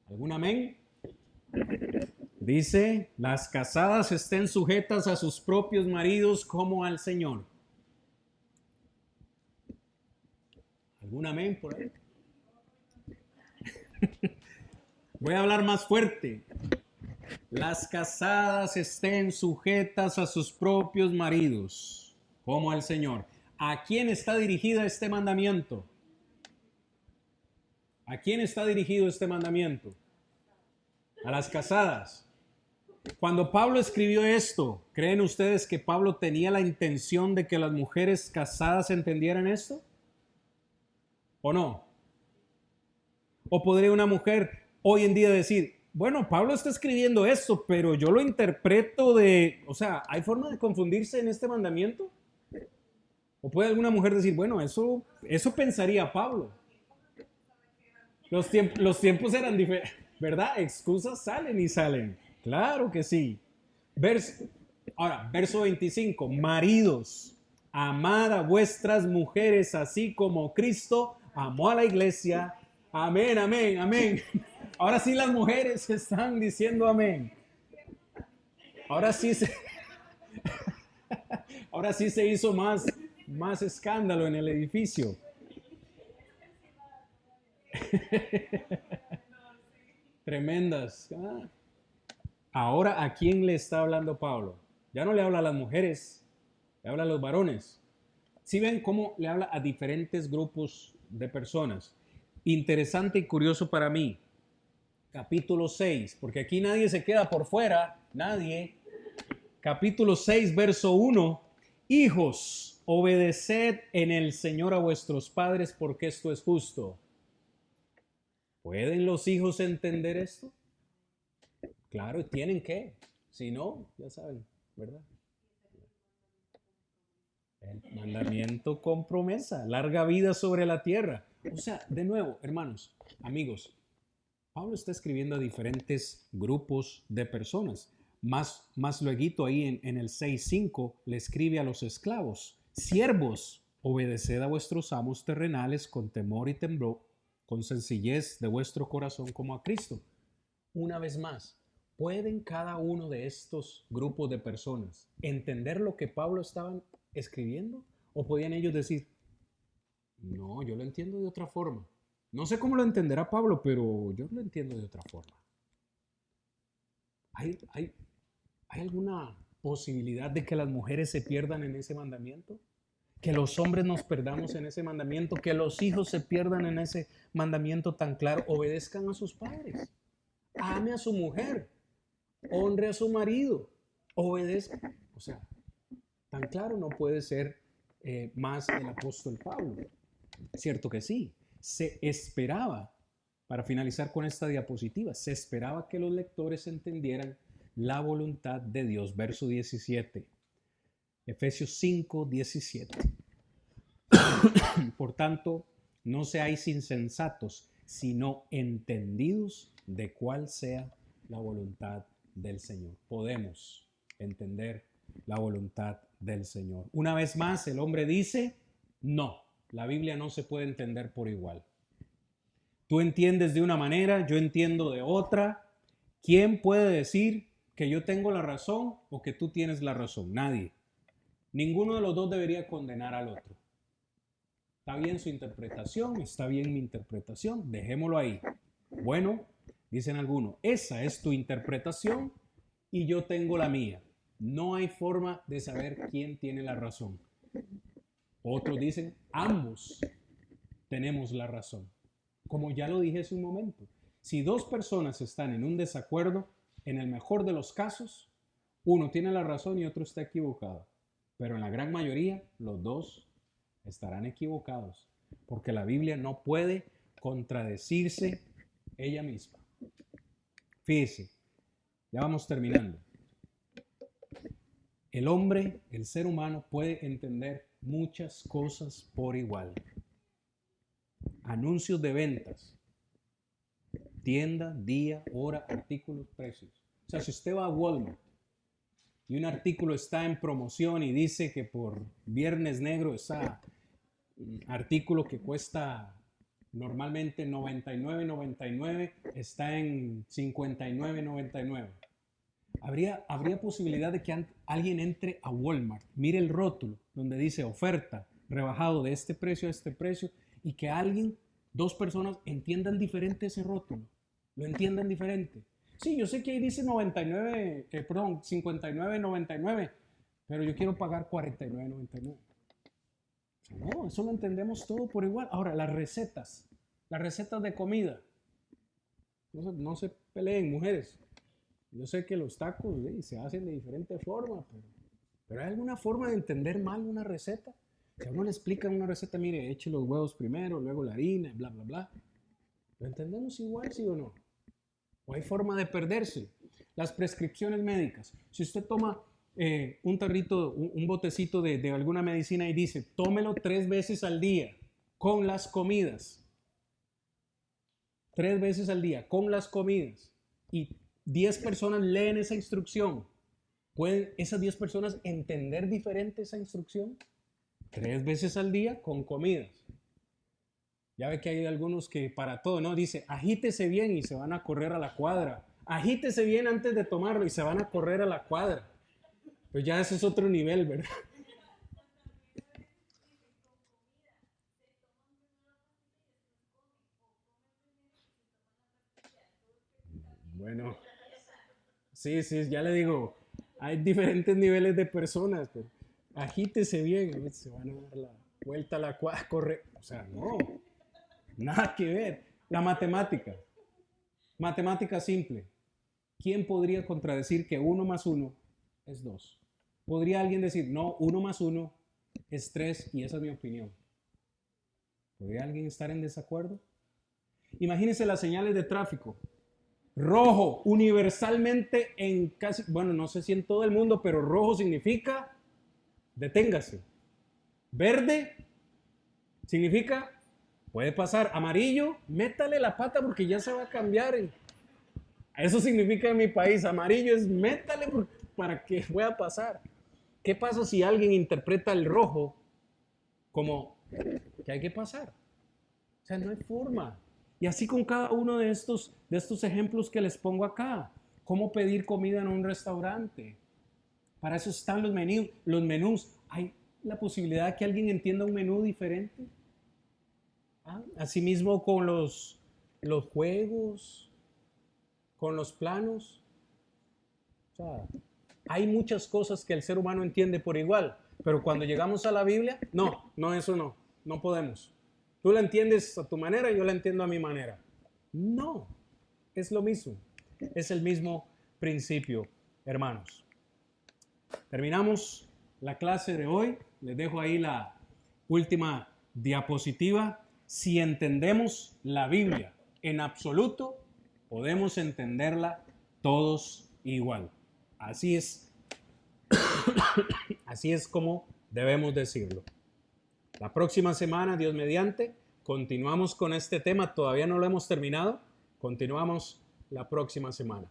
¿Algún amén? Dice: las casadas estén sujetas a sus propios maridos como al Señor. ¿Algún amén por ahí? Voy a hablar más fuerte. Las casadas estén sujetas a sus propios maridos, como al Señor. ¿A quién está dirigido este mandamiento? ¿A quién está dirigido este mandamiento? A las casadas. Cuando Pablo escribió esto, ¿creen ustedes que Pablo tenía la intención de que las mujeres casadas entendieran esto? ¿O no? ¿O podría una mujer hoy en día decir, bueno, Pablo está escribiendo esto, pero yo lo interpreto o sea, ¿hay forma de confundirse en este mandamiento? ¿O puede alguna mujer decir, bueno, eso pensaría Pablo? Los tiempos eran diferentes, ¿verdad? Excusas salen y salen. Claro que sí. Ahora, verso 25. Maridos, amad a vuestras mujeres así como Cristo amó a la iglesia. Amén, amén, amén. Ahora sí las mujeres están diciendo amén. Ahora sí se hizo más escándalo en el edificio. Tremendas. Ahora, ¿a quién le está hablando Pablo? Ya no le habla a las mujeres, le habla a los varones. ¿Sí ven cómo le habla a diferentes grupos de personas? Interesante y curioso para mí. Capítulo 6, porque aquí nadie se queda por fuera, nadie. Capítulo 6, verso 1. Hijos, obedeced en el Señor a vuestros padres, porque esto es justo. ¿Pueden los hijos entender esto? Claro, tienen que. Si no, ya saben, ¿verdad? El mandamiento con promesa, larga vida sobre la tierra. O sea, de nuevo, hermanos, amigos, Pablo está escribiendo a diferentes grupos de personas. Más luego ahí en el 6:5 le escribe a los esclavos: siervos, obedeced a vuestros amos terrenales con temor y temblor, con sencillez de vuestro corazón como a Cristo. Una vez más, ¿pueden cada uno de estos grupos de personas entender lo que Pablo estaba escribiendo? ¿O podían ellos decir, no, yo lo entiendo de otra forma? No sé cómo lo entenderá Pablo, pero yo lo entiendo de otra forma. ¿Hay alguna posibilidad de que las mujeres se pierdan en ese mandamiento? ¿Que los hombres nos perdamos en ese mandamiento? ¿Que los hijos se pierdan en ese mandamiento tan claro? Obedezcan a sus padres. Ame a su mujer. Honre a su marido. Obedezca. O sea, tan claro no puede ser más el apóstol Pablo. Cierto que sí. Se esperaba, para finalizar con esta diapositiva, se esperaba que los lectores entendieran la voluntad de Dios. Verso 17. Efesios 5, 17. Por tanto, no seáis insensatos, sino entendidos de cuál sea la voluntad del Señor. Podemos entender la voluntad del Señor. Una vez más, el hombre dice, no, la Biblia no se puede entender por igual. Tú entiendes de una manera, yo entiendo de otra. ¿Quién puede decir que yo tengo la razón o que tú tienes la razón? Nadie. Ninguno de los dos debería condenar al otro. Está bien su interpretación, está bien mi interpretación, dejémoslo ahí. Bueno, dicen algunos, esa es tu interpretación y yo tengo la mía. No hay forma de saber quién tiene la razón. Otros dicen, ambos tenemos la razón. Como ya lo dije hace un momento, si dos personas están en un desacuerdo, en el mejor de los casos, uno tiene la razón y otro está equivocado. Pero en la gran mayoría, los dos estarán equivocados, porque la Biblia no puede contradecirse ella misma. Fíjese, ya vamos terminando. El hombre, el ser humano, puede entender muchas cosas por igual. Anuncios de ventas, tienda, día, hora, artículos, precios. O sea, si usted va a Walmart y un artículo está en promoción y dice que por Viernes Negro está un artículo que cuesta normalmente $99.99, está en $59.99. Habría posibilidad de que alguien entre a Walmart, mire el rótulo donde dice oferta, rebajado de este precio a este precio, y que alguien dos personas entiendan diferente ese rótulo, lo entiendan diferente. Sí, yo sé que ahí dice 99, perdón, 59.99, pero yo quiero pagar 49.99. No, eso lo entendemos todo por igual. Ahora, las recetas de comida. No se peleen, mujeres. Yo sé que los tacos se hacen de diferente forma, pero ¿hay alguna forma de entender mal una receta? Si a uno le explican una receta, mire, eche los huevos primero, luego la harina, bla, bla, bla. ¿Lo entendemos igual, sí o no? ¿O hay forma de perderse? Las prescripciones médicas. Si usted toma un tarrito, un botecito de alguna medicina y dice, tómelo 3 veces al día con las comidas. 3 veces al día con las comidas. Y 10 personas leen esa instrucción. ¿Pueden esas 10 personas entender diferente esa instrucción? 3 veces al día con comidas. Ya ve que hay algunos que para todo, ¿no? Dice, agítese bien y se van a correr a la cuadra. Agítese bien antes de tomarlo y se van a correr a la cuadra. Pues ya ese es otro nivel, ¿verdad? Bueno, sí, ya le digo, hay diferentes niveles de personas. Pero agítese bien, se van a dar la vuelta a la cuadra, corre. O sea, no, nada que ver. La matemática simple. ¿Quién podría contradecir que 1 más 1 es 2? ¿Podría alguien decir, no, 1 más 1 es 3 y esa es mi opinión? ¿Podría alguien estar en desacuerdo? Imagínense las señales de tráfico. Rojo, universalmente en casi, bueno, no sé si en todo el mundo, pero rojo significa deténgase. Verde significa puede pasar. Amarillo, métale la pata porque ya se va a cambiar. Eso significa en mi país. Amarillo es métale para que pueda pasar. ¿Qué pasa si alguien interpreta el rojo como que hay que pasar? O sea, no hay forma. Y así con cada uno de estos ejemplos que les pongo acá. ¿Cómo pedir comida en un restaurante? Para eso están los menús. ¿Hay la posibilidad de que alguien entienda un menú diferente? Asimismo con los juegos, con los planos. O sea, hay muchas cosas que el ser humano entiende por igual. Pero cuando llegamos a la Biblia, eso no podemos. Tú la entiendes a tu manera y yo la entiendo a mi manera. No, es lo mismo. Es el mismo principio, hermanos. Terminamos la clase de hoy. Les dejo ahí la última diapositiva. Si entendemos la Biblia en absoluto, podemos entenderla todos igual. Así es como debemos decirlo. La próxima semana, Dios mediante, continuamos con este tema. Todavía no lo hemos terminado. Continuamos la próxima semana.